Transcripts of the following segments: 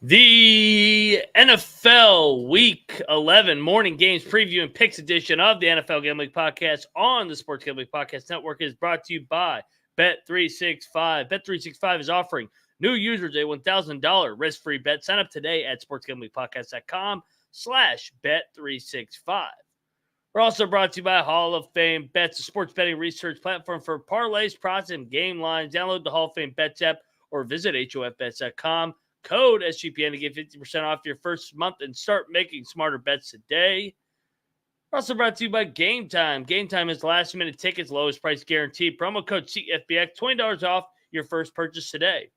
The NFL Week 11 morning games preview and picks edition of the NFL Gambling Podcast on the Sports Gambling Podcast Network is brought to you by Bet365. Bet365 is offering new users a $1,000 risk-free bet. Sign up today at sportsgamblingpodcast.com/bet365. We're also brought to you by Hall of Fame Bets, a sports betting research platform for parlays, props, and game lines. Download the Hall of Fame Bets app or visit hofbets.com. Code SGPN to get 50% off your first month and start making smarter bets today. We're also brought to you by Game Time. Game Time is last-minute tickets, lowest price guaranteed. Promo code CFBX, $20 off your first purchase today.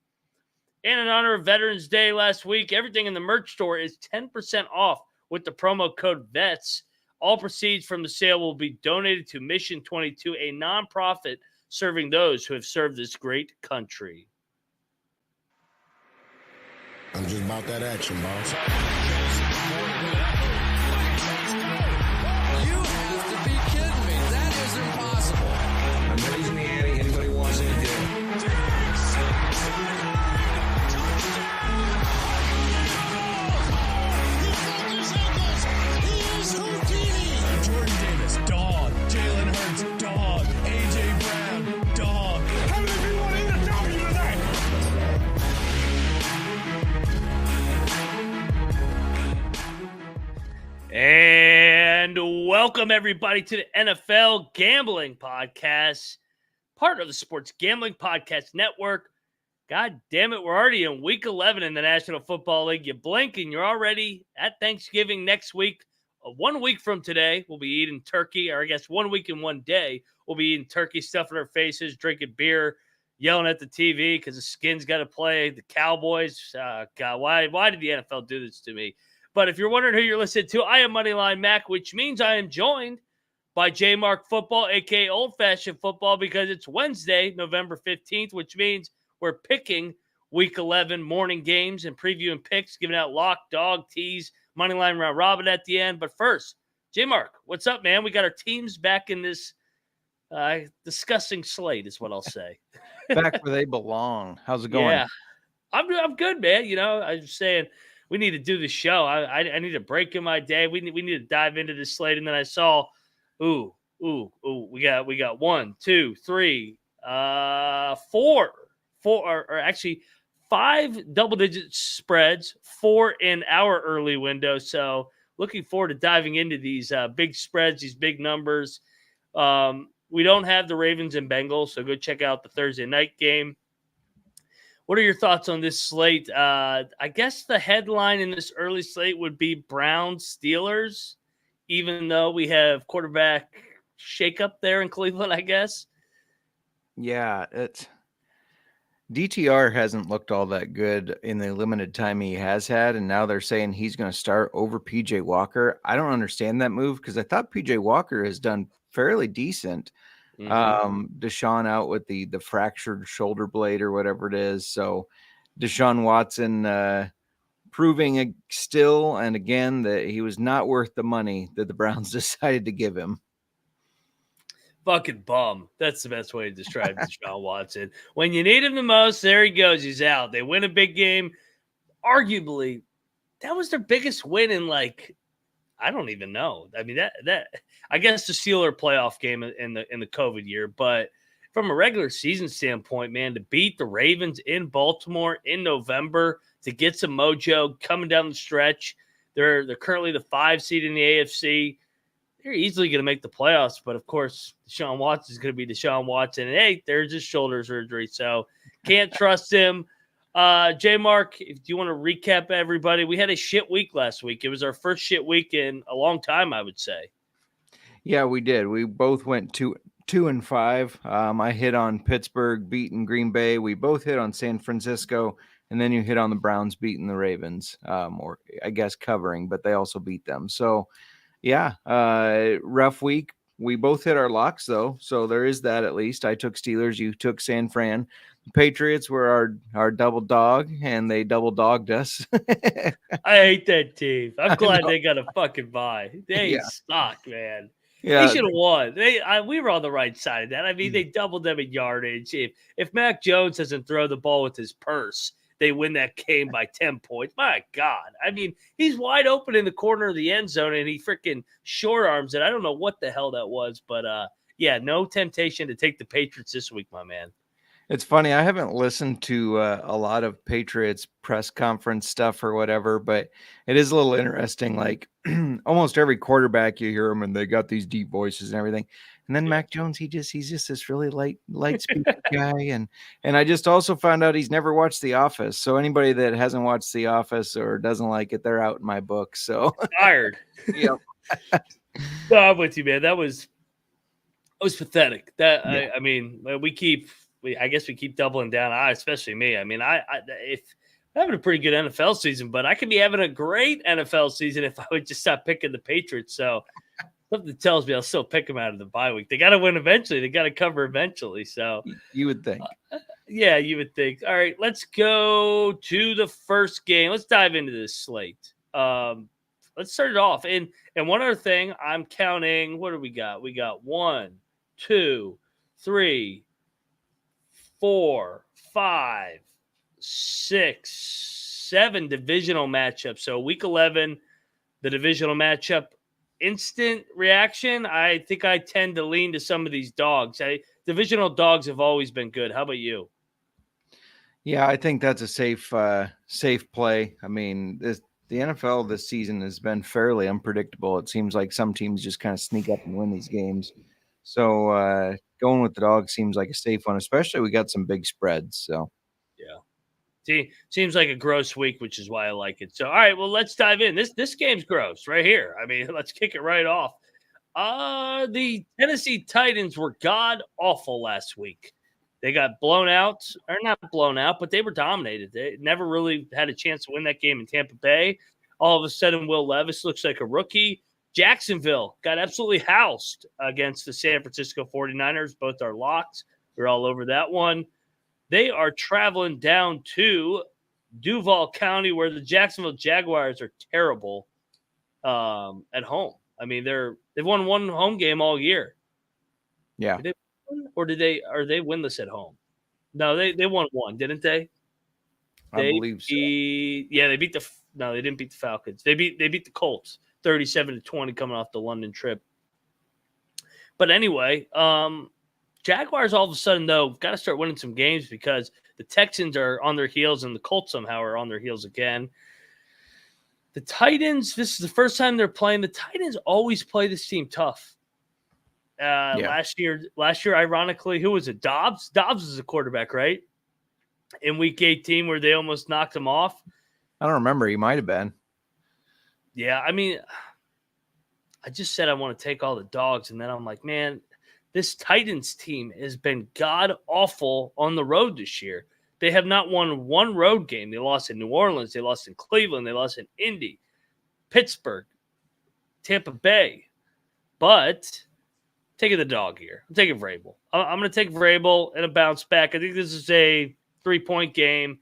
And in honor of Veterans Day last week, everything in the merch store is 10% off with the promo code VETS. All proceeds from the sale will be donated to Mission 22, a nonprofit serving those who have served this great country. I'm just about that action, boss. You have to be kidding me. That is impossible. I'm raising the ante. Anybody wants any deal? He is Houdini. Jordan Davis, dog. Jalen Hurts, dog. A.J. Brown, dog. How many people want in the W tonight? And welcome, everybody, to the NFL Gambling Podcast, part of the Sports Gambling Podcast Network. God damn it, we're already in Week 11 in the National Football League. You blink and you're already at Thanksgiving next week. 1 week from today, we'll be eating turkey, or I guess 1 week in 1 day, we'll be eating turkey, stuffing our faces, drinking beer, yelling at the TV because the Skins got to play the Cowboys. God, why did the NFL do this to me? But if you're wondering who you're listening to, I am Moneyline Mac, which means I am joined by JMark Football, a.k.a. Old Fashioned Football, because it's Wednesday, November 15th, which means we're picking Week 11 morning games and previewing picks, giving out lock, dog, tease, Moneyline round robin at the end. But first, JMark, what's up, man? We got our teams back in this discussing slate is what I'll say. Back where they belong. How's it going? Yeah, I'm good, man. You know, I was saying – we need to do the show. I need a break in my day. We need to dive into this slate. And then I saw, we got 1, 2, 3, 4, or actually 5 double-digit spreads, 4 in our early window. So looking forward to diving into these big spreads, these big numbers. We don't have the Ravens and Bengals, so go check out the Thursday night game. What are your thoughts on this slate? I guess the headline in this early slate would be Browns Steelers, even though we have quarterback shakeup there in Cleveland, I guess. Yeah, DTR hasn't looked all that good in the limited time he has had, and now they're saying he's going to start over PJ Walker. I don't understand that move because I thought PJ Walker has done fairly decent. Deshaun out with the fractured shoulder blade or whatever it is. So Deshaun Watson proving still and again that he was not worth the money that the Browns decided to give him. Fucking bum. That's the best way to describe Deshaun Watson. When you need him the most, there he goes. He's out. They win a big game. Arguably, that was their biggest win in I don't even know. I mean, that I guess the Steelers playoff game in the COVID year, but from a regular season standpoint, man, to beat the Ravens in Baltimore in November, to get some mojo coming down the stretch. They're currently the 5 seed in the AFC. they're easily going to make the playoffs. But, of course, Deshaun Watson is going to be Deshaun Watson. And, hey, there's his shoulder surgery, so can't trust him. JMark, if you want to recap everybody, we had a shit week last week. It was our first shit week in a long time, I would say. Yeah, we did. We both went 2-5. I hit on Pittsburgh beating Green Bay. We both hit on San Francisco, and then you hit on the Browns beating the Ravens, or I guess covering, but they also beat them. So, yeah, rough week. We both hit our locks, though, so there is that at least. I took Steelers. You took San Fran. Patriots were our double dog, and they double dogged us. I hate that team. I'm glad they got a fucking bye. They suck, man. Yeah, they should have won. We were on the right side of that. I mean, they doubled them in yardage. If Mac Jones doesn't throw the ball with his purse, they win that game by 10 points. My God. I mean, he's wide open in the corner of the end zone, and he freaking short arms it. I don't know what the hell that was, but yeah, no temptation to take the Patriots this week, my man. It's funny. I haven't listened to a lot of Patriots press conference stuff or whatever, but it is a little interesting. Like almost every quarterback you hear them, and they got these deep voices and everything. And then Mac Jones, he's just this really light speaker guy. And I just also found out he's never watched The Office. So anybody that hasn't watched The Office or doesn't like it, they're out in my book. So fired. Yep. No, I'm with you, man. That was pathetic. I mean, I guess we keep doubling down. Especially me. I mean, if I'm having a pretty good NFL season, but I could be having a great NFL season if I would just stop picking the Patriots. So something tells me I'll still pick them out of the bye week. They got to win eventually. They got to cover eventually. So you would think. Yeah, you would think. All right, let's go to the first game. Let's dive into this slate. Let's start it off. And one other thing, I'm counting. What do we got? We got 1, 2, 3, 4, 5, 6, 7 divisional matchups. So week 11, the divisional matchup. Instant reaction, I think I tend to lean to some of these dogs. Divisional dogs have always been good. How about you? Yeah, I think that's a safe play. I mean, the NFL this season has been fairly unpredictable. It seems like some teams just kind of sneak up and win these games. So going with the dog seems like a safe one, especially we got some big spreads. So yeah. See, seems like a gross week, which is why I like it. So, all right, well, let's dive in. This game's gross right here. I mean, let's kick it right off. The Tennessee Titans were god-awful last week. They got blown out, or not blown out, but they were dominated. They never really had a chance to win that game in Tampa Bay. All of a sudden, Will Levis looks like a rookie. Jacksonville got absolutely housed against the San Francisco 49ers. Both are locked. We're all over that one. They are traveling down to Duval County, where the Jacksonville Jaguars are terrible at home. I mean, they've won one home game all year. Yeah. Are they winless at home? No, they won one, didn't they? I believe so. Yeah, they didn't beat the Falcons. They beat the Colts 37-20 coming off the London trip. But anyway, Jaguars all of a sudden, though, got to start winning some games because the Texans are on their heels and the Colts somehow are on their heels again. The Titans, this is the first time they're playing. The Titans always play this team tough. Last year, ironically, who was it? Dobbs? Dobbs was a quarterback, right? In week 18 where they almost knocked him off. I don't remember. He might have been. Yeah, I mean, I just said I want to take all the dogs, and then I'm like, man, this Titans team has been god-awful on the road this year. They have not won one road game. They lost in New Orleans. They lost in Cleveland. They lost in Indy, Pittsburgh, Tampa Bay. But taking the dog here. I'm taking Vrabel. I'm going to take Vrabel and a bounce back. I think this is a 3-point game.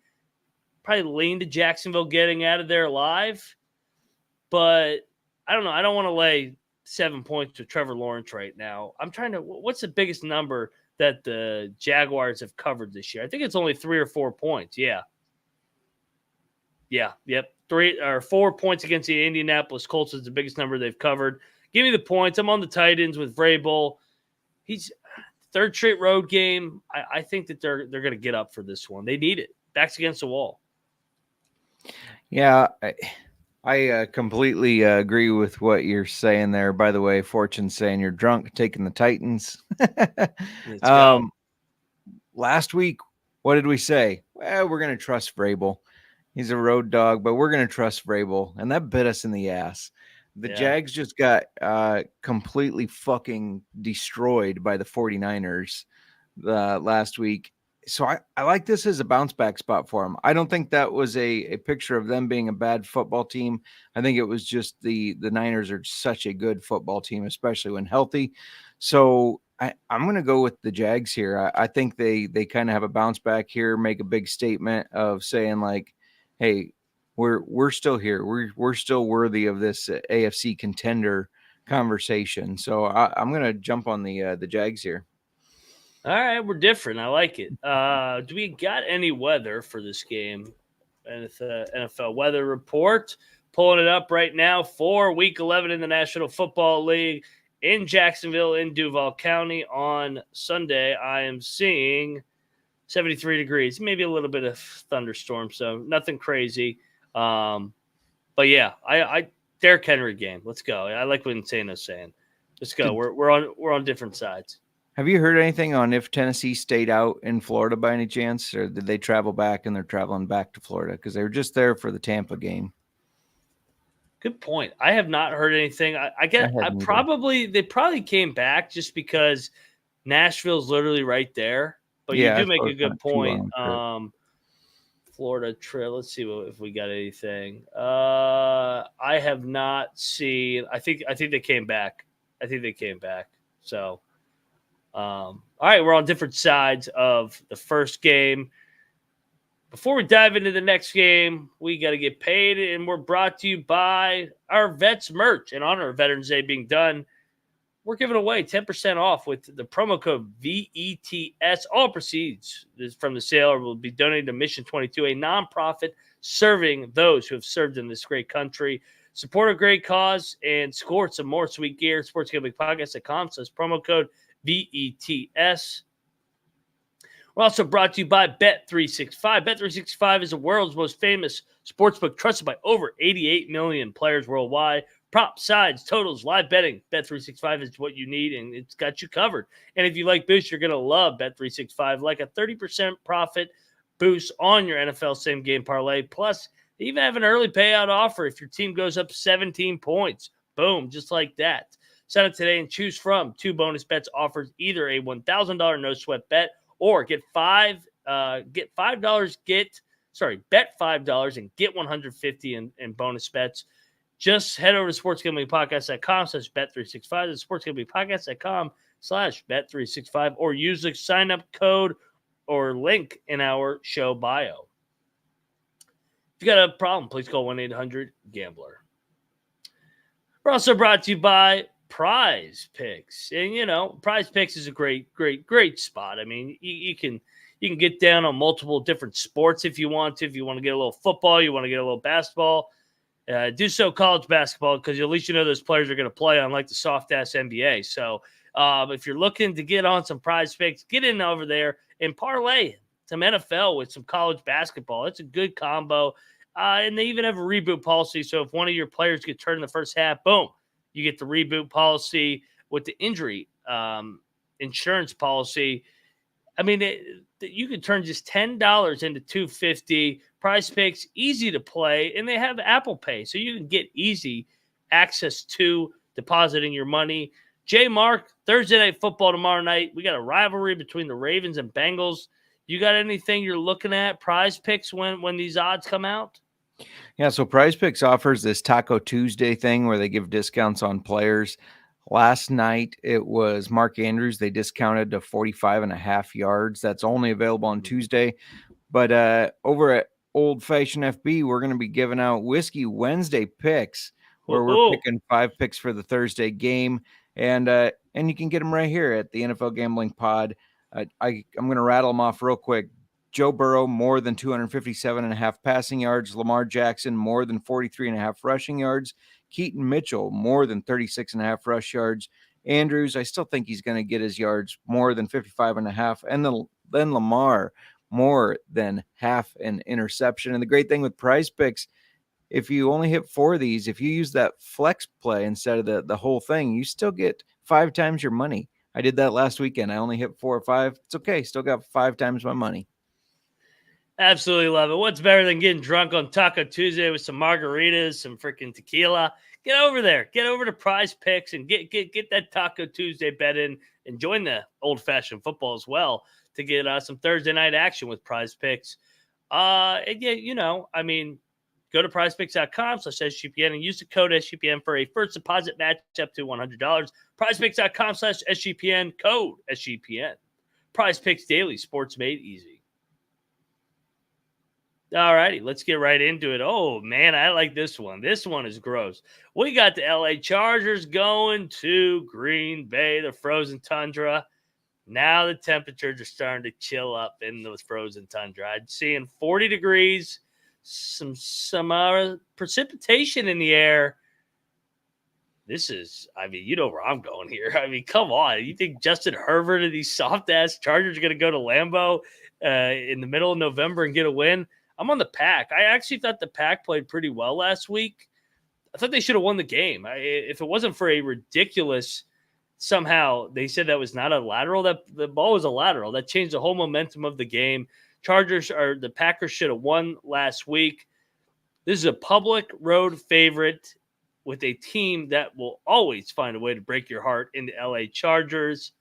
Probably lean to Jacksonville getting out of there alive. But I don't know. I don't want to lay 7 points with Trevor Lawrence right now. I'm trying to – what's the biggest number that the Jaguars have covered this year? I think it's only 3 or 4 points. Yeah. Yep. 3 or 4 points against the Indianapolis Colts is the biggest number they've covered. Give me the points. I'm on the Titans with Vrabel. He's third straight road game. I think that they're going to get up for this one. They need it. Backs against the wall. Yeah. I completely agree with what you're saying there. By the way, Fortune's saying you're drunk taking the Titans. Let's go. Last week, what did we say? Well, we're going to trust Vrabel. He's a road dog, but we're going to trust Vrabel. And that bit us in the ass. The Yeah. Jags just got completely fucking destroyed by the 49ers last week. So I like this as a bounce back spot for them. I don't think that was a picture of them being a bad football team. I think it was just the Niners are such a good football team, especially when healthy. So I'm going to go with the Jags here. I think they kind of have a bounce back here, make a big statement of saying like, hey, we're still here. We're still worthy of this AFC contender conversation. So I'm going to jump on the Jags here. All right, we're different. I like it. Do we got any weather for this game? NFL weather report. Pulling it up right now for Week 11 in the National Football League in Jacksonville in Duval County on Sunday. I am seeing 73 degrees, maybe a little bit of thunderstorm, so nothing crazy. But yeah, I Derrick Henry game. Let's go. I like what Insano's saying. Let's go. We're on different sides. Have you heard anything on if Tennessee stayed out in Florida by any chance, or did they travel back and they're traveling back to Florida because they were just there for the Tampa game? Good point. I have not heard anything. I guess they probably came back just because Nashville's literally right there. But Yeah, you do make a good point. long trip. Florida trip. Let's see if we got anything. I have not seen. I think they came back. So, all right, we're on different sides of the first game. Before we dive into the next game, we got to get paid, and we're brought to you by our Vets merch. In honor of Veterans Day being done, we're giving away 10% off with the promo code VETS. All proceeds from the sale will be donated to Mission 22, a nonprofit serving those who have served in this great country. Support a great cause and score some more sweet gear. SportsGamblingPodcast.com says promo code VETS. We're also brought to you by Bet365. Bet365 is the world's most famous sportsbook, trusted by over 88 million players worldwide. Prop, sides, totals, live betting. Bet365 is what you need, and it's got you covered. And if you like boosts, you're going to love Bet365. Like a 30% profit boost on your NFL same-game parlay. Plus, they even have an early payout offer if your team goes up 17 points. Boom, just like that. Sign up today and choose from 2 bonus bets offers, either a $1,000 no-sweat bet or bet $5 and get $150 in bonus bets. Just head over to sportsgamblingpodcast.com/bet365. That's sportsgamblingpodcast.com/bet365, or use the sign-up code or link in our show bio. If you got a problem, please call 1-800-GAMBLER. We're also brought to you by PrizePicks. And, PrizePicks is a great spot. I mean, you can get down on multiple different sports if you want to. If you want to get a little football, you want to get a little basketball, do so college basketball, because at least those players are going to play on like the soft-ass NBA. So if you're looking to get on some PrizePicks, get in over there and parlay some NFL with some college basketball. It's a good combo. And they even have a reboot policy. So if one of your players gets hurt in the first half, boom, you get the reboot policy with the injury insurance policy. I mean, you can turn just $10 into $250. PrizePicks, easy to play, and they have Apple Pay, so you can get easy access to depositing your money. JMark, Thursday Night Football tomorrow night. We got a rivalry between the Ravens and Bengals. You got anything you're looking at, PrizePicks, when these odds come out? Yeah, so PrizePicks offers this Taco Tuesday thing where they give discounts on players. Last night, it was Mark Andrews. They discounted to 45.5 yards. That's only available on Tuesday. But over at Old Fashioned FB, we're going to be giving out Whiskey Wednesday picks, where we're picking 5 picks for the Thursday game. And you can get them right here at the NFL Gambling Pod. I'm going to rattle them off real quick. Joe Burrow, more than 257.5 passing yards. Lamar Jackson, more than 43.5 rushing yards. Keaton Mitchell, more than 36.5 rush yards. Andrews, I still think he's going to get his yards, more than 55.5. And then Lamar, more than half an interception. And the great thing with PrizePicks, if you only hit 4 of these, if you use that flex play instead of the whole thing, you still get 5 times your money. I did that last weekend. I only hit 4 or 5. It's okay. Still got 5 times my money. Absolutely love it. What's better than getting drunk on Taco Tuesday with some margaritas, some freaking tequila? Get over there. Get over to PrizePicks and get that Taco Tuesday bet in and join the old-fashioned football as well to get some Thursday night action with PrizePicks. And yeah, go to prizepicks.com/SGPN and use the code SGPN for a first deposit match up to $100. Prizepicks.com/SGPN, code SGPN. PrizePicks Daily, sports made easy. All righty, let's get right into it. Oh, man, I like this one. This one is gross. We got the LA Chargers going to Green Bay, the frozen tundra. Now the temperatures are starting to chill up in the frozen tundra. I'm seeing 40 degrees, some precipitation in the air. This is, you know where I'm going here. Come on. You think Justin Herbert and these soft-ass Chargers are going to go to Lambeau in the middle of November and get a win? I'm on the Pack. I actually thought the Pack played pretty well last week. I thought they should have won the game. If it wasn't for a ridiculous, somehow they said that was not a lateral, that the ball was a lateral. That changed the whole momentum of the game. The Packers should have won last week. This is a public road favorite with a team that will always find a way to break your heart in the LA Chargers.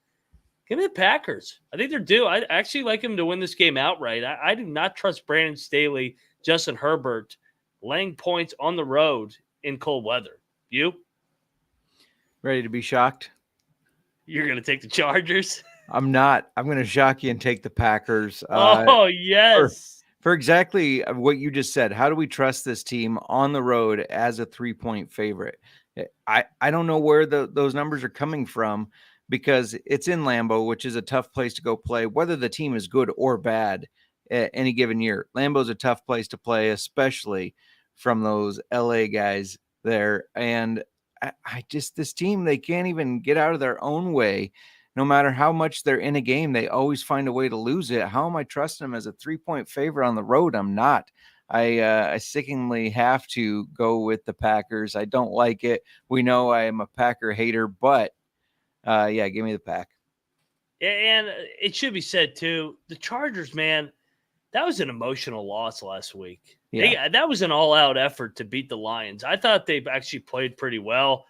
Give me the Packers. I think they're due. I actually like them to win this game outright. I do not trust Brandon Staley, Justin Herbert, laying points on the road in cold weather. You? Ready to be shocked? You're going to take the Chargers? I'm not. I'm going to shock you and take the Packers. Yes. For exactly what you just said. How do we trust this team on the road as a 3-point favorite? I don't know where those numbers are coming from, because it's in Lambeau, which is a tough place to go play, whether the team is good or bad any given year. Lambeau's a tough place to play, especially from those LA guys there. And this team, they can't even get out of their own way. No matter how much they're in a game, they always find a way to lose it. How am I trusting them as a 3-point favorite on the road? I'm not. I sickeningly have to go with the Packers. I don't like it. We know I am a Packer hater, but yeah, give me the Pack. And it should be said, too, the Chargers, man, that was an emotional loss last week. Yeah. That was an all-out effort to beat the Lions. I thought they actually played pretty well.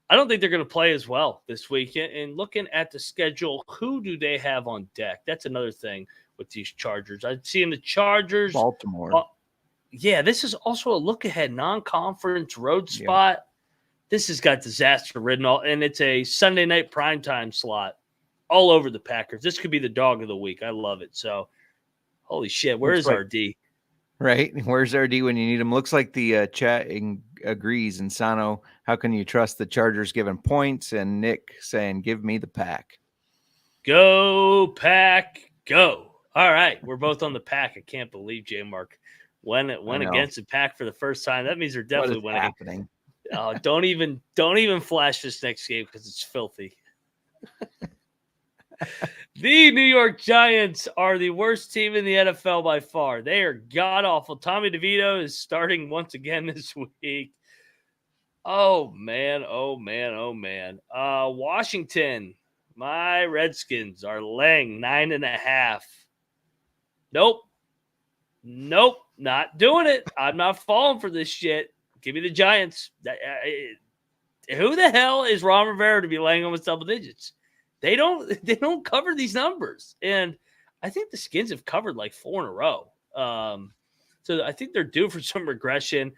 I don't think they're going to play as well this week. And looking at the schedule, who do they have on deck? That's another thing with these Chargers. I'm seeing the Chargers. Baltimore. Yeah, this is also a look-ahead non-conference road spot. Yeah. This has got disaster written all, and it's a Sunday night primetime slot all over the Packers. This could be the dog of the week. I love it. So, holy shit, where is RD? Right, where's RD when you need him? Looks like the chat agrees. And Sano, how can you trust the Chargers giving points? And Nick saying, give me the Pack. Go, Pack, go. All right, we're both on the Pack. I can't believe JMark went against the Pack for the first time. That means they're definitely winning. Happening? Don't even flash this next game because it's filthy. The New York Giants are the worst team in the NFL by far. They are god-awful. Tommy DeVito is starting once again this week. Oh, man. Washington, my Redskins are laying 9.5. Nope, not doing it. I'm not falling for this shit. Give me the Giants. Who the hell is Ron Rivera to be laying almost double digits? They don't cover these numbers. And I think the Skins have covered like 4 in a row. So I think they're due for some regression.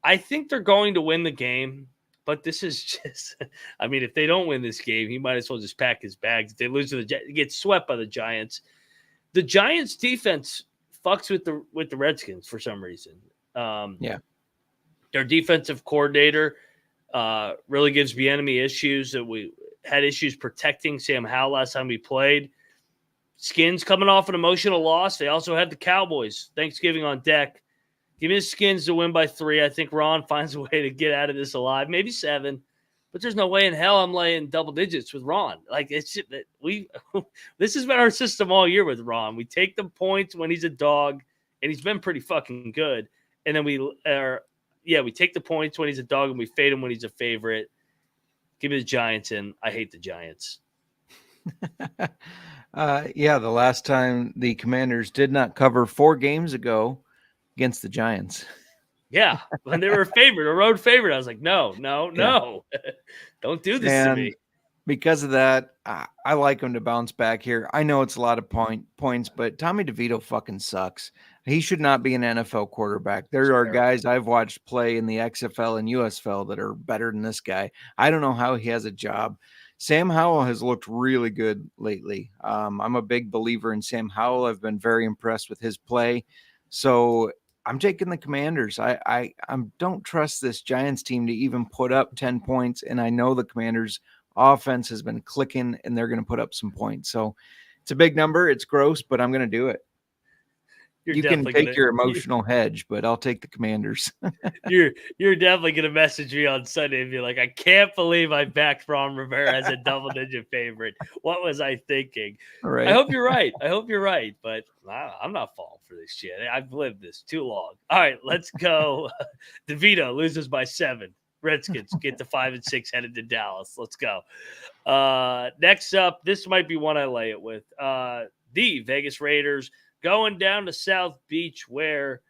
I think they're going to win the game, but this is just, if they don't win this game, he might as well just pack his bags. If they lose to get swept by the Giants. The Giants defense fucks with the Redskins for some reason. Yeah. Their defensive coordinator really gives Bieniemy issues. That we had issues protecting Sam Howell last time we played. Skins coming off an emotional loss. They also had the Cowboys Thanksgiving on deck. Give me the Skins to win by 3. I think Ron finds a way to get out of this alive, maybe 7. But there's no way in hell I'm laying double digits with Ron. This has been our system all year with Ron. We take the points when he's a dog, and he's been pretty fucking good. And then yeah, we take the points when he's a dog and we fade him when he's a favorite. Give me the Giants, and I hate the Giants. Yeah, the last time the Commanders did not cover 4 games ago against the Giants. Yeah, when they were a road favorite, I was like, no, don't do this to me. Because of that, I like him to bounce back here. I know it's a lot of points, but Tommy DeVito fucking sucks. He should not be an NFL quarterback. There are guys I've watched play in the XFL and USFL that are better than this guy. I don't know how he has a job. Sam Howell has looked really good lately. I'm a big believer in Sam Howell. I've been very impressed with his play. So I'm taking the Commanders. I don't trust this Giants team to even put up 10 points, and I know the Commanders offense has been clicking and they're going to put up some points. So it's a big number. It's gross, but I'm going to do it. You can take your emotional hedge, but I'll take the Commanders. You're definitely going to message me on Sunday and be like, I can't believe I backed Ron Rivera as a double-digit favorite. What was I thinking? Right. I hope you're right. But I'm not falling for this shit. I've lived this too long. All right, let's go. DeVito loses by 7. Redskins get to 5-6, headed to Dallas. Let's go. Next up, this might be one I lay it with. The Vegas Raiders going down to South Beach, where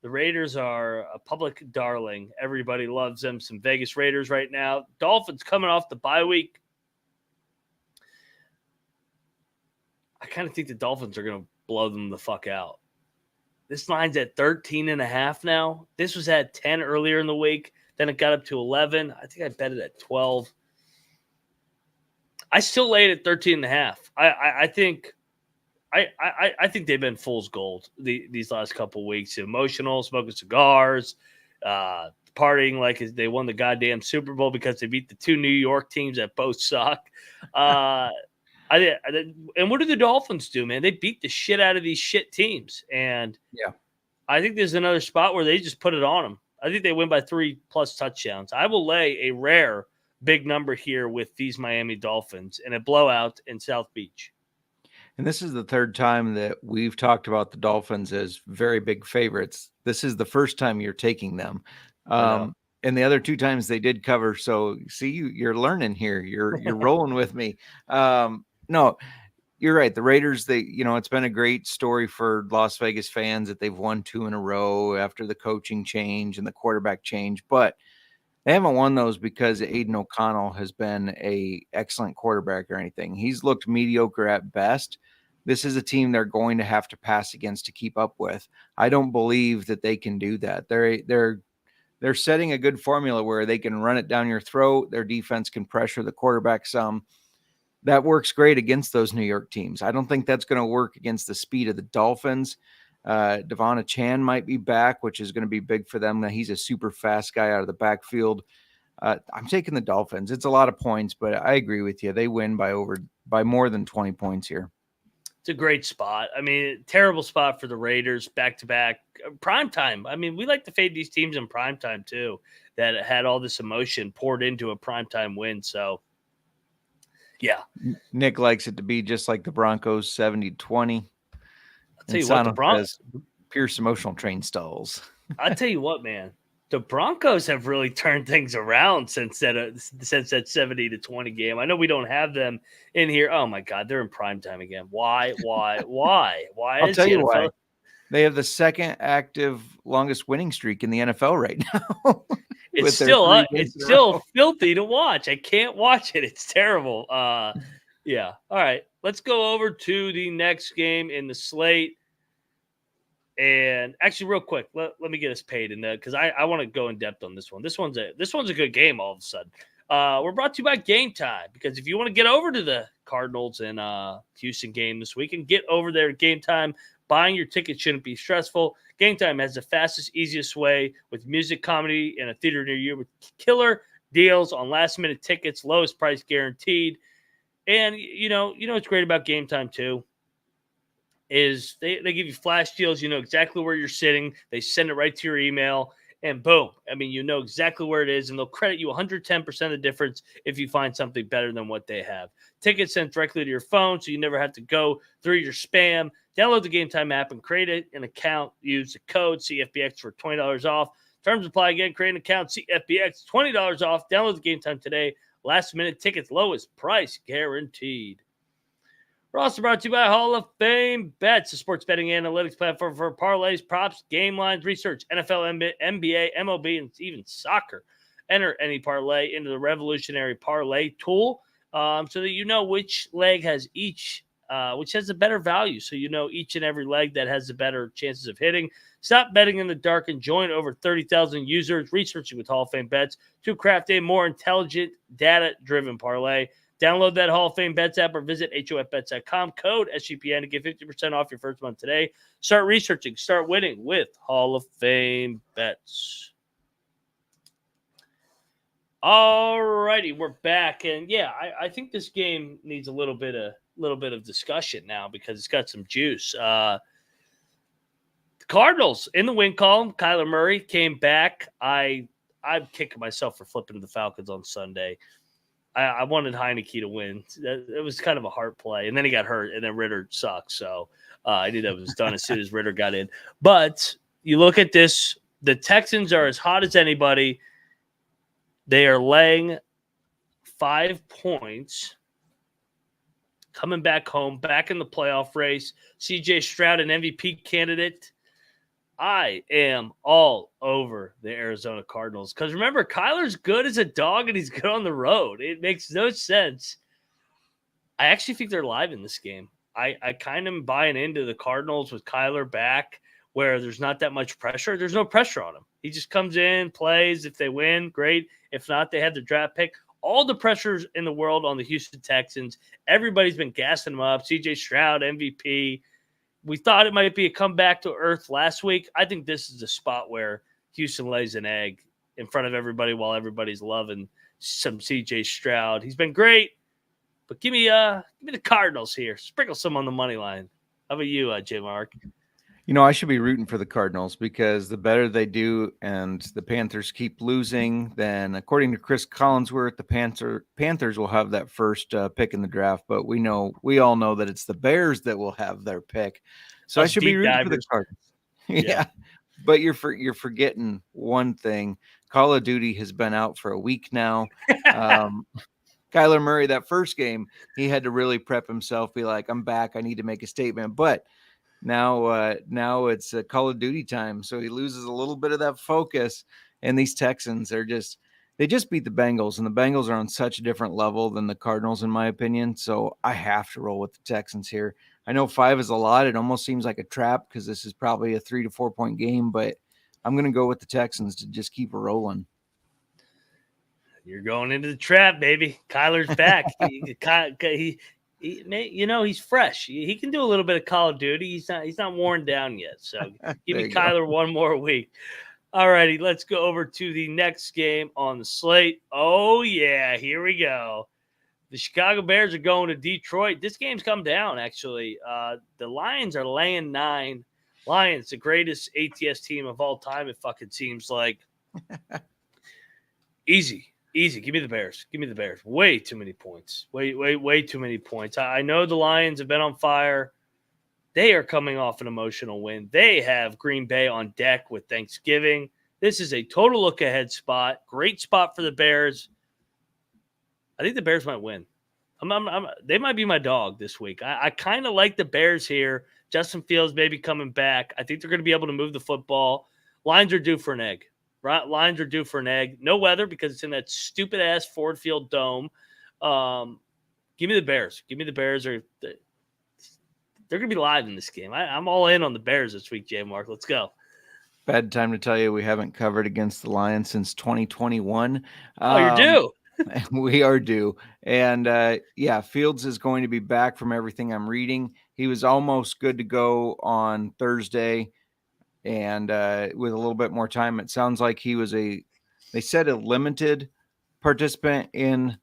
the Raiders are a public darling. Everybody loves them. Some Vegas Raiders right now. Dolphins coming off the bye week. I kind of think the Dolphins are going to blow them the fuck out. This line's at 13.5 now. This was at 10 earlier in the week. Then it got up to 11. I think I bet it at 12. I still laid it at 13.5. I think they've been fool's gold these last couple weeks. Emotional, smoking cigars, partying like they won the goddamn Super Bowl because they beat the 2 New York teams that both suck. And what do the Dolphins do, man? They beat the shit out of these shit teams. And yeah, I think there's another spot where they just put it on them. I think they win by 3+ touchdowns. I will lay a rare big number here with these Miami Dolphins in a blowout in South Beach. And this is the third time that we've talked about the Dolphins as very big favorites. This is the first time you're taking them. And the other 2 times they did cover. So see, you're learning here. You're rolling with me. No, you're right. The Raiders, it's been a great story for Las Vegas fans that they've won 2 in a row after the coaching change and the quarterback change, but they haven't won those because Aiden O'Connell has been a excellent quarterback or anything. He's looked mediocre at best. This is a team they're going to have to pass against to keep up with. I don't believe that they can do that. They're setting a good formula where they can run it down your throat. Their defense can pressure the quarterback some. That works great against those New York teams. I don't think that's going to work against the speed of the Dolphins. Devon Chan might be back, which is going to be big for them. He's a super fast guy out of the backfield. I'm taking the Dolphins. It's a lot of points, but I agree with you. They win by more than 20 points here. It's a great spot. I mean, terrible spot for the Raiders, back-to-back. Primetime. I mean, we like to fade these teams in primetime too, that had all this emotion poured into a primetime win. So, yeah. Nick likes it to be just like the Broncos, 70-20. I'll tell you what, the Broncos Pierce emotional train stalls. I'll tell you what, man. The Broncos have really turned things around since that 70-20 game. I know we don't have them in here. Oh my God, they're in primetime again. Why? I'll tell you why. They have the second active longest winning streak in the NFL right now. It's still filthy to watch. I can't watch it. It's terrible. Yeah. All right. Let's go over to the next game in the slate. And actually, real quick, let me get us paid in that because I want to go in depth on this one. This one's a good game. All of a sudden, we're brought to you by Game Time because if you want to get over to the Cardinals and Houston game this week and get over there at Game Time, buying your ticket shouldn't be stressful. Game Time has the fastest, easiest way with music, comedy, and a theater near you with killer deals on last-minute tickets, lowest price guaranteed. And you know what's great about Game Time too is they give you flash deals. You know exactly where you're sitting. They send it right to your email, and boom. I mean, you know exactly where it is, and they'll credit you 110% of the difference if you find something better than what they have. Tickets sent directly to your phone, so you never have to go through your spam. Download the Game Time app and create an account. Use the code CFBX for $20 off. Terms apply. Again, create an account, CFBX, $20 off. Download the Game Time today. Last minute tickets, lowest price guaranteed. We're also brought to you by Hall of Fame Bets, a sports betting analytics platform for parlays, props, game lines, research, NFL, NBA, MLB, and even soccer. Enter any parlay into the revolutionary parlay tool so that you know which leg has which has a better value. So you know each and every leg that has the better chances of hitting. Stop betting in the dark and join over 30,000 users researching with Hall of Fame Bets to craft a more intelligent, data-driven parlay. Download that Hall of Fame Bets app or visit HOFBets.com. Code SGPN to get 50% off your first month today. Start researching. Start winning with Hall of Fame Bets. All righty, we're back. And, yeah, I think this game needs a little bit of discussion now because it's got some juice. The Cardinals in the win column. Kyler Murray came back. I'm kicking myself for flipping to the Falcons on Sunday. I wanted Heineke to win. It was kind of a heart play. And then he got hurt, and then Ritter sucked. So I knew that was done as soon as Ritter got in. But you look at this, the Texans are as hot as anybody. They are laying 5 points. Coming back home, back in the playoff race. CJ Stroud, an MVP candidate. I am all over the Arizona Cardinals because remember, Kyler's good as a dog and he's good on the road. It makes no sense. I actually think they're live in this game. I kind of am buying into the Cardinals with Kyler back where there's not that much pressure. There's no pressure on him. He just comes in, plays. If they win, great. If not, they have their draft pick. All the pressures in the world on the Houston Texans. Everybody's been gassing them up. CJ Stroud, MVP. We thought it might be a comeback to earth last week. I think this is the spot where Houston lays an egg in front of everybody while everybody's loving some CJ Stroud. He's been great, but give me the Cardinals here. Sprinkle some on the money line. How about you, JMark? You know, I should be rooting for the Cardinals because the better they do and the Panthers keep losing, then according to Chris Collinsworth, the Panthers will have that first pick in the draft. But we all know that it's the Bears that will have their pick. So I should be rooting for the Cardinals. Yeah. But you're forgetting one thing. Call of Duty has been out for a week now. Kyler Murray, that first game, he had to really prep himself, be like, I'm back. I need to make a statement. But now it's Call of Duty time, so he loses a little bit of that focus. And these Texans they just beat the Bengals, and the Bengals are on such a different level than the Cardinals, in my opinion. So I have to roll with the Texans here. I know 5 is a lot. It almost seems like a trap because this is probably a 3 to 4 point game, but I'm going to go with the Texans to just keep rolling. You're going into the trap, baby. Kyler's back. He's fresh. He can do a little bit of Call of Duty. He's not worn down yet. So give me Kyler one more week. All righty, let's go over to the next game on the slate. Oh, yeah, here we go. The Chicago Bears are going to Detroit. This game's come down, actually. The Lions are laying 9. Lions, the greatest ATS team of all time, it fucking seems like. Easy. Give me the Bears. Way too many points. Way too many points. I know the Lions have been on fire. They are coming off an emotional win. They have Green Bay on deck with Thanksgiving. This is a total look-ahead spot. Great spot for the Bears. I think the Bears might win. They might be my dog this week. I kind of like the Bears here. Justin Fields maybe coming back. I think they're going to be able to move the football. Lions are due for an egg. Right? Lions are due for an egg. No weather because it's in that stupid-ass Ford Field dome. Give me the Bears. They're going to be live in this game. I'm all in on the Bears this week, JMark. Let's go. Bad time to tell you we haven't covered against the Lions since 2021. Oh, you're due. We are due. And, Fields is going to be back from everything I'm reading. He was almost good to go on Thursday. And with a little bit more time, it sounds like he was they said a limited participant in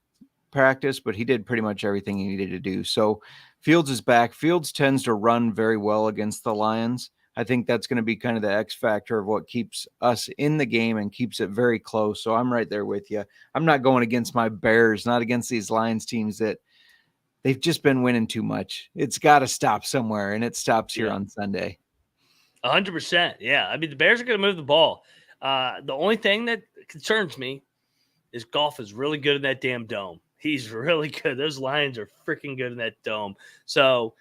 practice, but he did pretty much everything he needed to do. So Fields is back. Fields tends to run very well against the Lions. I think that's going to be kind of the X factor of what keeps us in the game and keeps it very close. So I'm right there with you. I'm not going against my Bears, not against these Lions teams that they've just been winning too much. It's got to stop somewhere, and it stops here on Sunday. 100%. Yeah. I mean, the Bears are going to move the ball. The only thing that concerns me is Goff is really good in that damn dome. He's really good. Those Lions are freaking good in that dome. So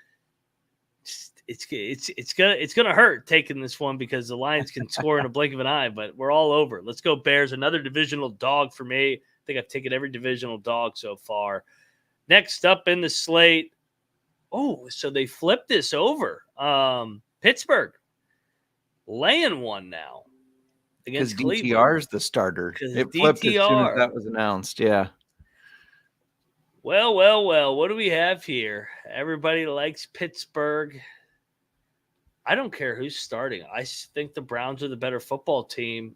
it's gonna hurt taking this one because the Lions can score in a blink of an eye. But we're all over. Let's go Bears. Another divisional dog for me. I think I've taken every divisional dog so far. Next up in the slate. Oh, so they flipped this over. Pittsburgh laying one now against Cleveland. DTR's the starter. It flipped as soon as that was announced. Yeah. Well. What do we have here? Everybody likes Pittsburgh. I don't care who's starting. I think the Browns are the better football team.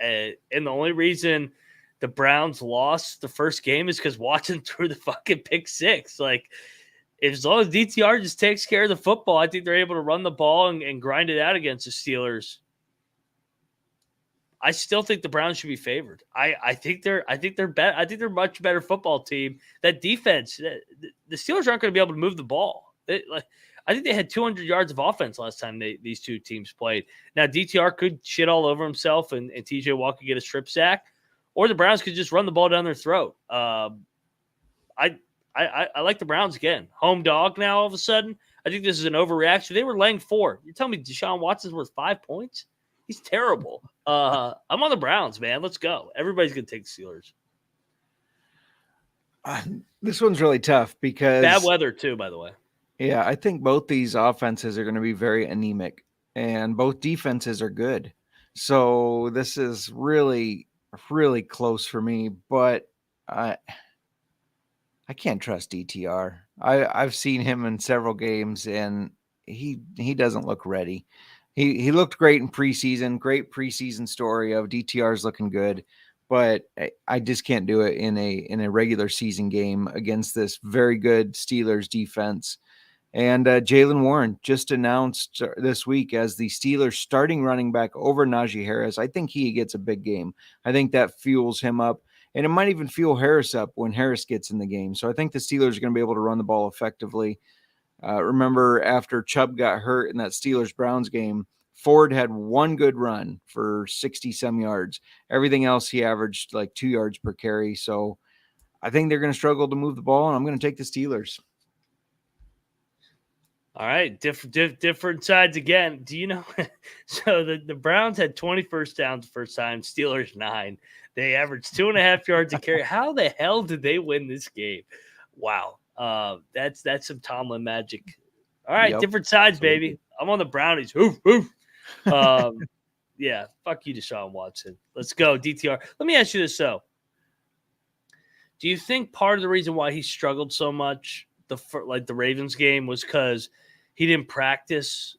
And the only reason the Browns lost the first game is because Watson threw the fucking pick six. Like, as long as DTR just takes care of the football, I think they're able to run the ball and grind it out against the Steelers. I still think the Browns should be favored. I think they're better. I think they're a much better football team. That defense, the Steelers aren't going to be able to move the ball. I think they had 200 yards of offense last time these two teams played. Now DTR could shit all over himself and TJ Watt could get a strip sack, or the Browns could just run the ball down their throat. I like the Browns again. Home dog now all of a sudden. I think this is an overreaction. They were laying 4. You tell me Deshaun Watson's worth 5 points? He's terrible. I'm on the Browns, man. Let's go. Everybody's going to take the Steelers. This one's really tough because bad weather too, by the way. Yeah, I think both these offenses are going to be very anemic and both defenses are good. So this is really, really close for me, but I can't trust DTR. I've seen him in several games and he doesn't look ready. He looked great in preseason, great preseason story of DTR's looking good, but I just can't do it in a regular season game against this very good Steelers defense. And Jaylen Warren just announced this week as the Steelers starting running back over Najee Harris. I think he gets a big game. I think that fuels him up. And it might even fuel Harris up when Harris gets in the game. So I think the Steelers are going to be able to run the ball effectively. Remember, after Chubb got hurt in that Steelers-Browns game, Ford had one good run for 60-some yards. Everything else, he averaged like 2 yards per carry. So I think they're going to struggle to move the ball, and I'm going to take the Steelers. All right, different sides again. Do you know? So the Browns had 20 first downs the first time, Steelers 9. They averaged 2.5 yards a carry. How the hell did they win this game? Wow, that's some Tomlin magic. All right, yep. Different sides, baby. I'm on the Brownies. Oof, oof. Yeah, fuck you, Deshaun Watson. Let's go, DTR. Let me ask you this though: do you think part of the reason why he struggled so much, the Ravens game, was because he didn't practice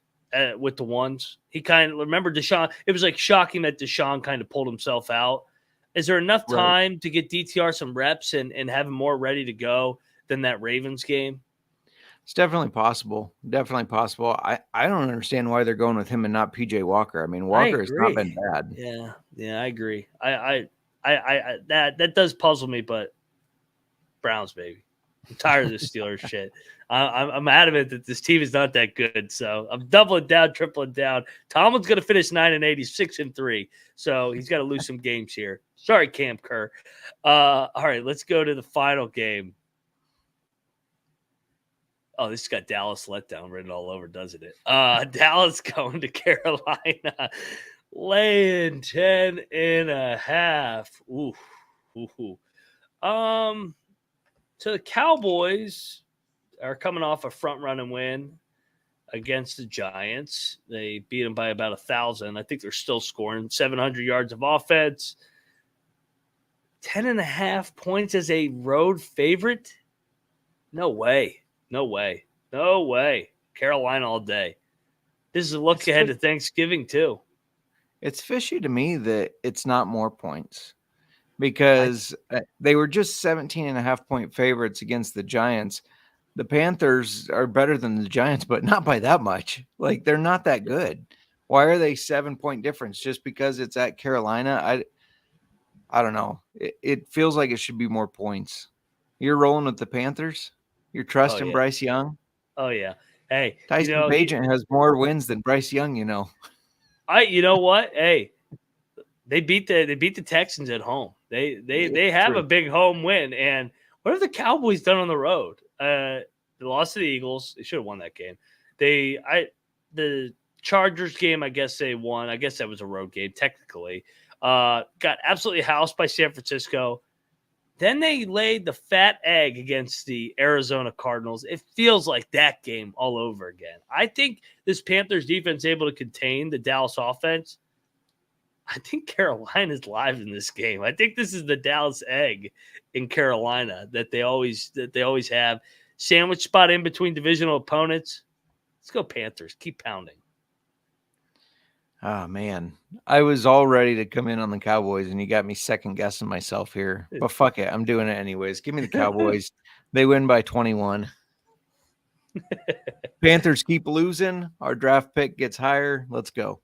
with the ones? He kind of remember Deshaun. It was like shocking that Deshaun kind of pulled himself out. Is there enough time to get DTR some reps and have him more ready to go than that Ravens game? It's definitely possible. Definitely possible. I don't understand why they're going with him and not PJ Walker. I mean, Walker has not been bad. Yeah, I agree. I that does puzzle me, but Browns, baby. I'm tired of this Steelers shit. I'm adamant that this team is not that good, so I'm doubling down, tripling down. Tomlin's going to finish 9-8. He's 6-3, so he's got to lose some games here. Sorry, Cam Kerr. All right, let's go to the final game. Oh, this has got Dallas letdown written all over, doesn't it? Dallas going to Carolina, laying 10.5. Ooh. So the Cowboys are coming off a front-running win against the Giants. They beat them by about 1,000. I think they're still scoring 700 yards of offense. 10.5 points as a road favorite? No way. Carolina all day. This is a look ahead to Thanksgiving, too. It's fishy to me that it's not more points because they were just 17.5 point favorites against the Giants. The Panthers are better than the Giants, but not by that much. Like, they're not that good. Why are they 7-point difference? Just because it's at Carolina? I don't know. It feels like it should be more points. You're rolling with the Panthers? You're trusting Bryce Young? Oh, yeah. Hey, Tyson Bagent has more wins than Bryce Young, you know. You know what? Hey, They beat the Texans at home. They have a big home win. And what have the Cowboys done on the road? They lost to the Eagles. They should have won that game. The Chargers game, I guess they won. I guess that was a road game technically. Got absolutely housed by San Francisco. Then they laid the fat egg against the Arizona Cardinals. It feels like that game all over again. I think this Panthers defense is able to contain the Dallas offense. I think Carolina's live in this game. I think this is the Dallas egg in Carolina that they always have. Sandwich spot in between divisional opponents. Let's go Panthers. Keep pounding. Oh, man. I was all ready to come in on the Cowboys, and you got me second-guessing myself here. But fuck it. I'm doing it anyways. Give me the Cowboys. They win by 21. Panthers keep losing. Our draft pick gets higher. Let's go.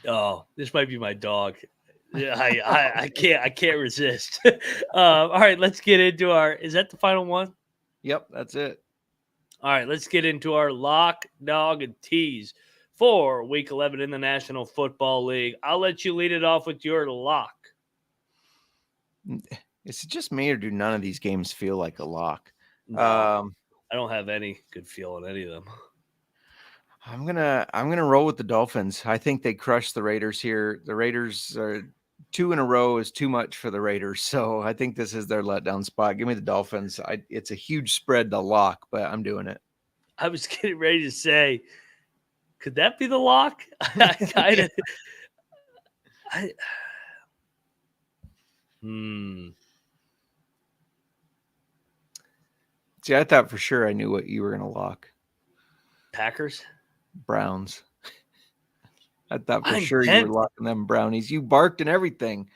Oh, this might be my dog. I can't resist. All right, let's get into our – is that the final one? Yep, that's it. All right, let's get into our lock, dog, and tease for Week 11 in the National Football League. I'll let you lead it off with your lock. Is it just me, or do none of these games feel like a lock? No, I don't have any good feel on any of them. I'm gonna roll with the Dolphins. I think they crushed the Raiders here. The Raiders are 2 in a row is too much for the Raiders, so I think this is their letdown spot. Give me the Dolphins. It's a huge spread to lock, but I'm doing it. I was getting ready to say, could that be the lock? See, I thought for sure I knew what you were going to lock. Packers? Browns. I thought for sure you were locking them Brownies. You barked and everything.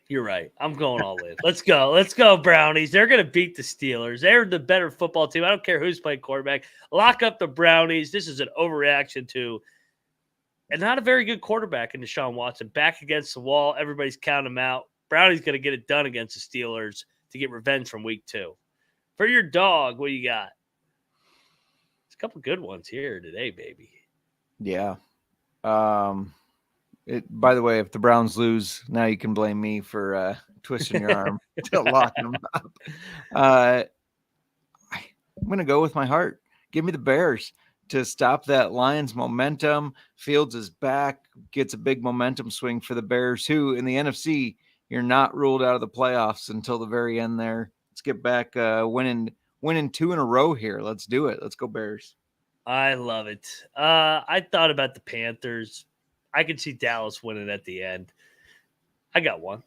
You're right. I'm going all in. Let's go. Let's go, Brownies. They're going to beat the Steelers. They're the better football team. I don't care who's playing quarterback. Lock up the Brownies. This is an overreaction to and not a very good quarterback in Deshaun Watson. Back against the wall. Everybody's counting him out. Brownie's going to get it done against the Steelers to get revenge from week 2. For your dog, what do you got? There's a couple good ones here today, baby. Yeah. By the way, if the Browns lose, now you can blame me for twisting your arm to lock them up. I'm going to go with my heart. Give me the Bears to stop that Lions momentum. Fields is back, gets a big momentum swing for the Bears, who in the NFC, you're not ruled out of the playoffs until the very end there. Let's get back winning 2 in a row here. Let's do it. Let's go Bears. I love it. I thought about the Panthers. I could see Dallas winning at the end. I got one.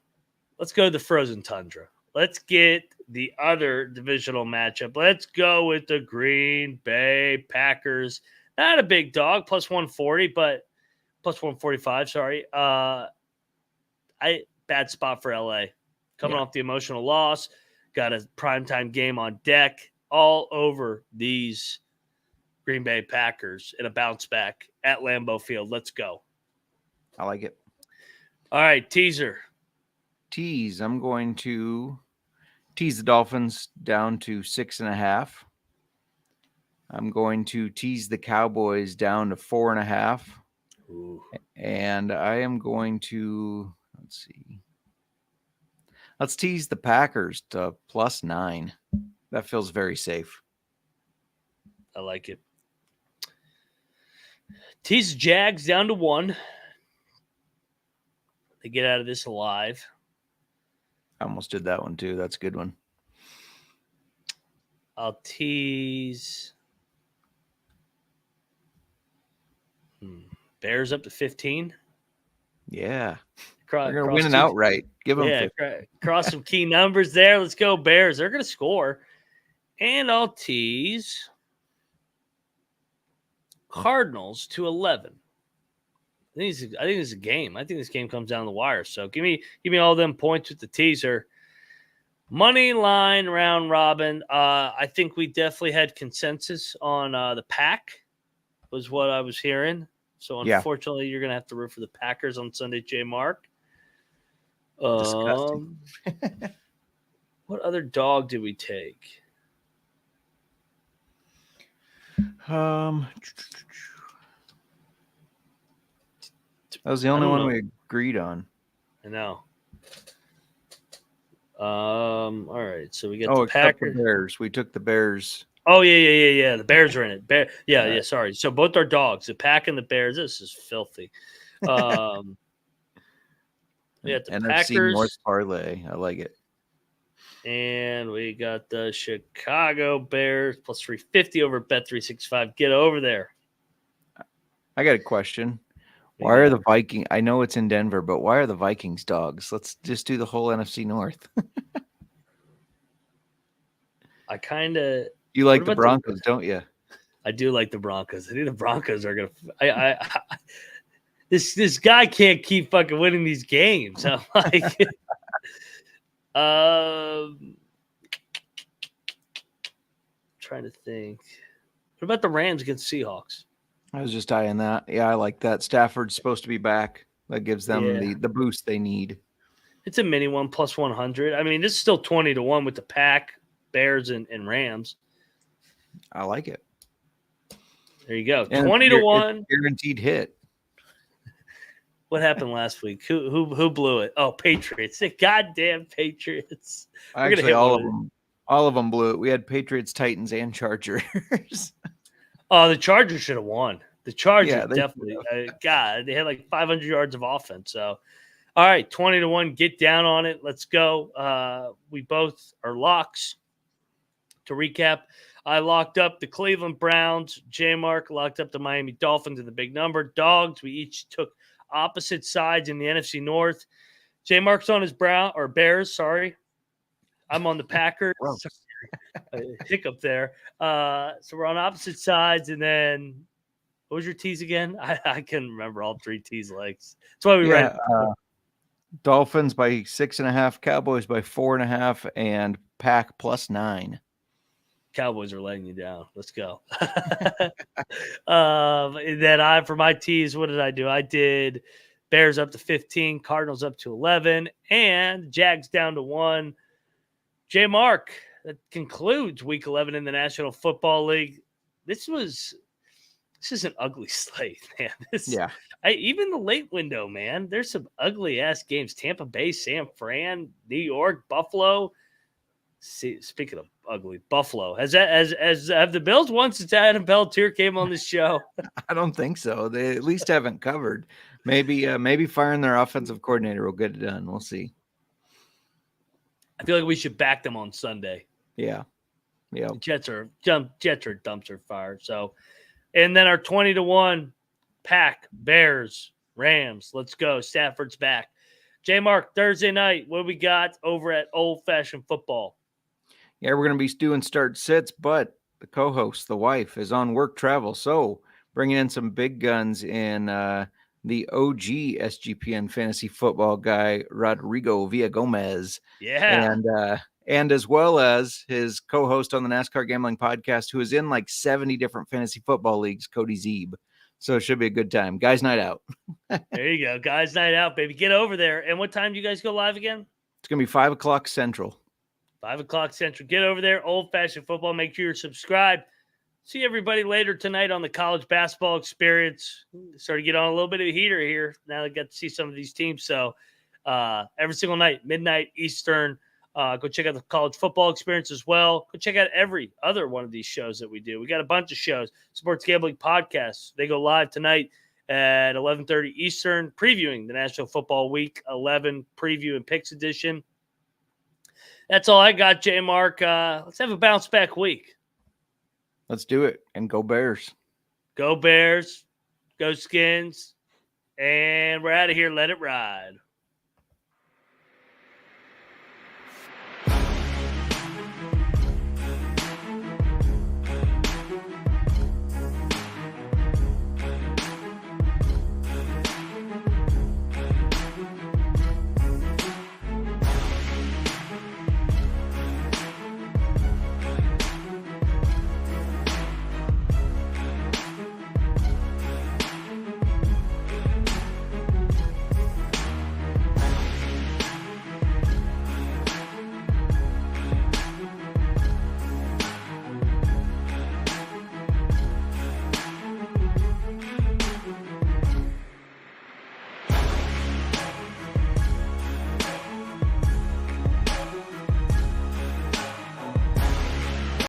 Let's go to the frozen tundra. Let's get the other divisional matchup. Let's go with the Green Bay Packers. Not a big dog, plus 140, but plus 145, sorry. Bad spot for LA. Coming off the emotional loss. Got a primetime game on deck. All over these Green Bay Packers in a bounce back at Lambeau Field. Let's go. I like it. All right, teaser. Tease. I'm going to tease the Dolphins down to 6.5. I'm going to tease the Cowboys down to 4.5. Ooh. And I am going to, let's tease the Packers to plus 9. That feels very safe. I like it. Tease Jags down to 1. They get out of this alive. I almost did that one too. That's a good one. I'll tease Bears up to 15. Yeah. They're going to win an outright. Give them. Yeah, cross some key numbers there. Let's go Bears. They're going to score. And I'll tease Cardinals to 11. I think it's a game. I think this game comes down the wire. So give me all them points with the teaser. Money line round robin. I think we definitely had consensus on the pack, was what I was hearing. So unfortunately, you're gonna have to root for the Packers on Sunday, JMark. Disgusting. What other dog did we take? That was the only one we agreed on. I know. All right. So we got the except Packers. the Bears. We took the Bears. Oh, yeah. The Bears are in it. Yeah, sorry. So both are dogs. The Pack and the Bears. This is filthy. We got the NFC Packers. North parlay. I like it. And we got the Chicago Bears plus 350 over Bet365. Get over there. I got a question. Why are the Vikings? I know it's in Denver, but why are the Vikings dogs? Let's just do the whole NFC North. I kind of. You like the Broncos, don't you? I do like the Broncos. I think the Broncos are gonna. This guy can't keep fucking winning these games. I'm like, trying to think. What about the Rams against Seahawks? I was just eyeing that. Yeah, I like that. Stafford's supposed to be back. That gives them the boost they need. It's a mini one plus 100. I mean, this is still 20-1 with the Pack, Bears, and Rams. I like it. There you go. 20-1. Guaranteed hit. What happened last week? Who blew it? Oh, Patriots. The goddamn Patriots. Actually, all of them blew it. We had Patriots, Titans, and Chargers. Oh, the Chargers should have won. The Chargers definitely. God, they had like 500 yards of offense. So, all right, 20-1. Get down on it. Let's go. We both are locks. To recap, I locked up the Cleveland Browns. JMark locked up the Miami Dolphins in the big number. Dogs, we each took opposite sides in the NFC North. JMark's on his Bears. Sorry, I'm on the Packers. Hiccup there. So we're on opposite sides, and then what was your teas again? I can remember all three teas legs. That's why we read Dolphins by 6.5, Cowboys by 4.5, and Pack plus 9. Cowboys are letting you down. Let's go. Then for my teas, what did I do? I did Bears up to 15, Cardinals up to 11, and Jags down to 1. JMark. That concludes Week 11 in the National Football League. This is an ugly slate, man. Even the late window, man. There's some ugly ass games. Tampa Bay, San Fran, New York, Buffalo. Speaking of ugly, Buffalo have the Bills won since Adam Pelletier came on this show? I don't think so. They at least haven't covered. Maybe firing their offensive coordinator will get it done. We'll see. I feel like we should back them on Sunday. Yeah. The Jets are dumpster fire. So, and then our 20-1 Pack, Bears, Rams. Let's go. Stafford's back. JMark, Thursday night. What we got over at Old Fashioned Football? Yeah, we're going to be doing start sits, but the co-host, the wife, is on work travel. So bringing in some big guns in the OG SGPN fantasy football guy, Rodrigo Villagomez. Yeah. And as well as his co-host on the NASCAR Gambling Podcast, who is in like 70 different fantasy football leagues, Cody Zeeb. So it should be a good time. Guys' night out. There you go. Guys' night out, baby. Get over there. And what time do you guys go live again? It's going to be 5 o'clock Central. 5 o'clock Central. Get over there. Old Fashioned Football. Make sure you're subscribed. See everybody later tonight on the college basketball experience. Started to get on a little bit of a heater here. Now I got to see some of these teams. So every single night, midnight Eastern, go check out the college football experience as well. Go check out every other one of these shows that we do. We got a bunch of shows. Sports Gambling Podcasts. They go live tonight at 11:30 Eastern, previewing the National Football Week 11 preview and picks edition. That's all I got, JMark. Let's have a bounce back week. Let's do it. And go Bears. Go Bears. Go Skins. And we're out of here. Let it ride.